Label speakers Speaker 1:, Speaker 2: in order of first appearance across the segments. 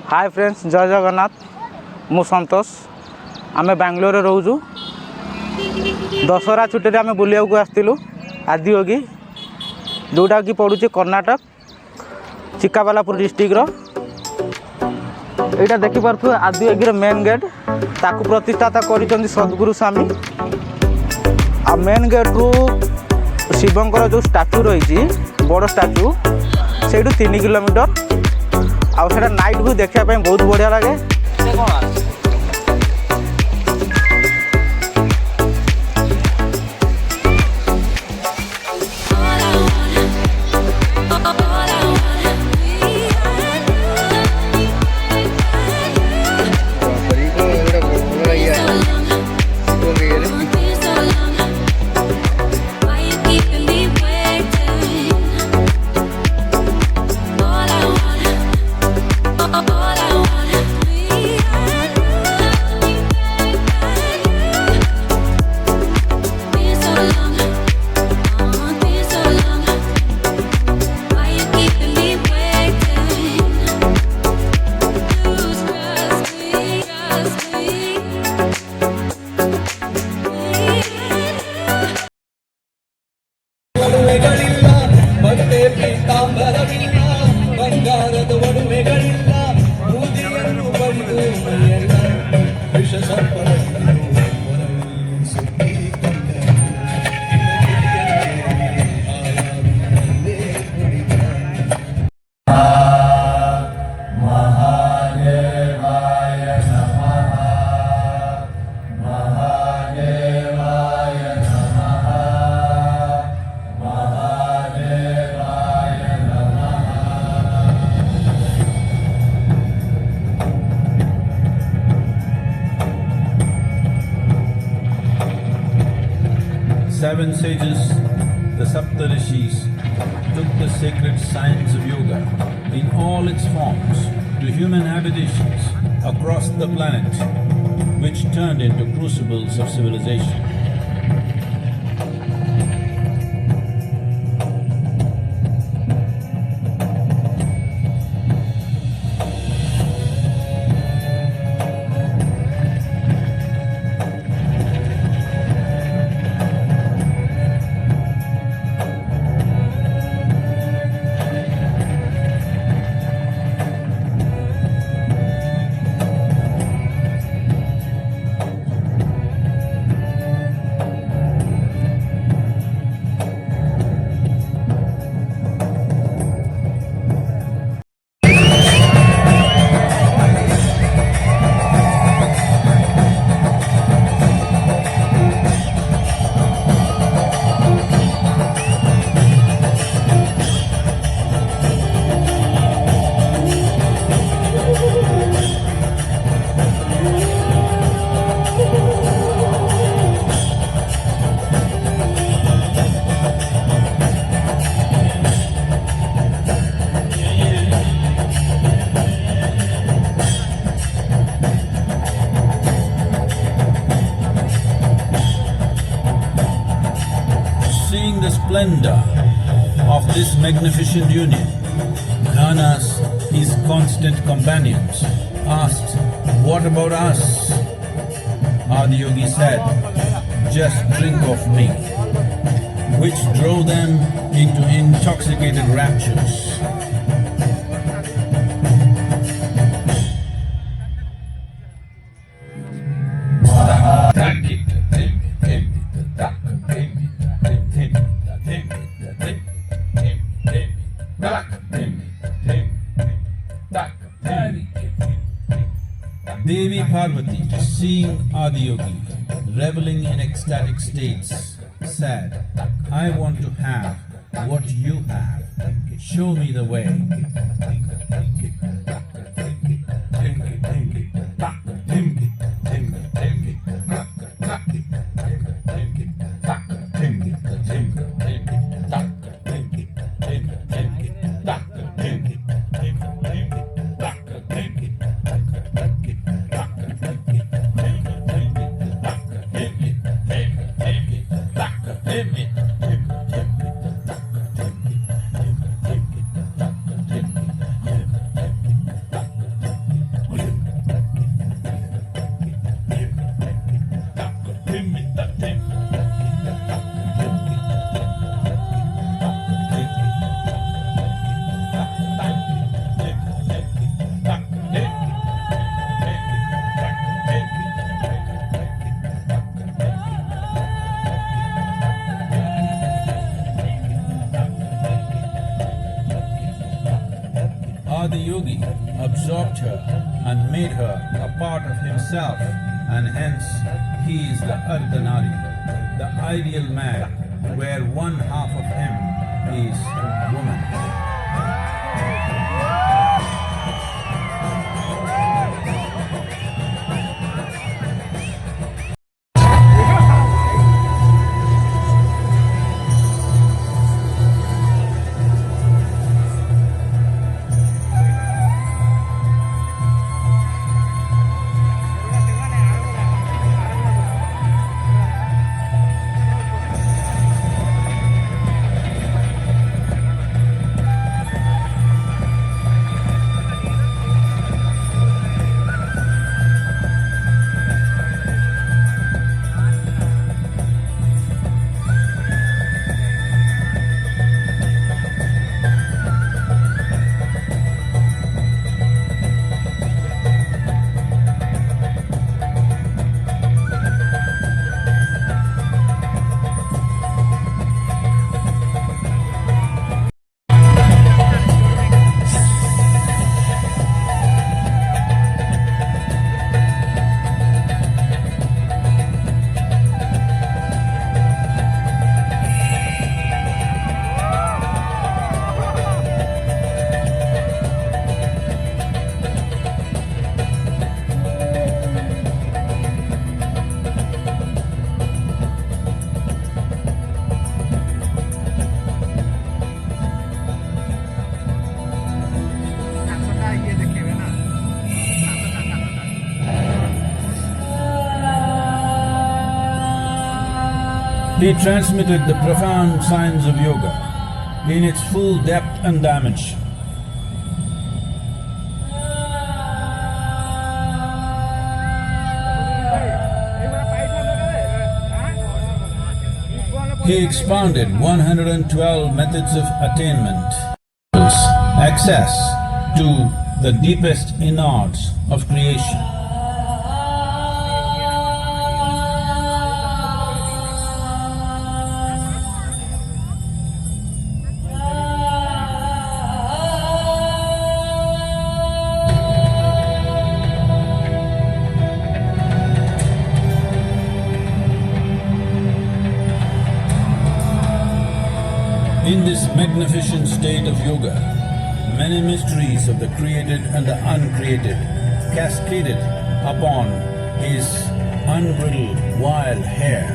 Speaker 1: Hi friends, जय जगन्नाथ। मु संतोष। आमे बेंगलोर रोजु। दशहरा छुट्टी आमे बुलिया को आस्तिलु आदियोगी, जोटा कि पड़ुछि कर्नाटक चिक्काबालापुर डिस्ट्रिक्ट रो। एटा देखि पारथु आदियोगी रो मेन गेट। ताकु प्रतिष्ठाता करिसंती सद्गुरु स्वामी। आ मेन गेट रु शिवंकर जो स्टाच्यू रही बड़ स्टाच्यू से 3 किलोमीटर। आउ सेटा नाइट व्यू देखा बहुत बढ़िया लगे।
Speaker 2: Seven sages, the Saptarishis, took the sacred science of yoga in all its forms to human habitations across the planet, which turned into crucibles of civilization. seeing the splendor of this magnificent union, Ghanas, his constant companions, asked, "What about us?" Adiyogi said, "Just drink of me," which drove them into intoxicated raptures. Devi Parvati, seeing Adiyogi reveling in ecstatic states, said, "I want to have what you have. Show me the way." Adiyogi absorbed her and made her a part of himself, and hence he is the Ardhanari, the ideal man, where one half of him is woman. He transmitted the profound science of yoga in its full depth and dimension. He expounded 112 methods of attainment, access to the deepest innards of creation. In this magnificent state of yoga, many mysteries of the created and the uncreated cascaded upon his unbridled wild hair.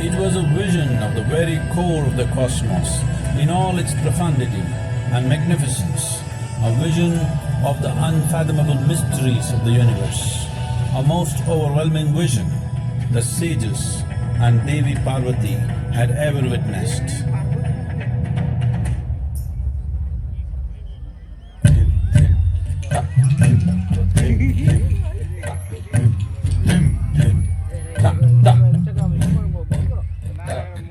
Speaker 2: It was a vision of the very core of the cosmos, in all its profundity and magnificence, a vision of the unfathomable mysteries of the universe, a most overwhelming vision the sages and Devi Parvati had ever witnessed.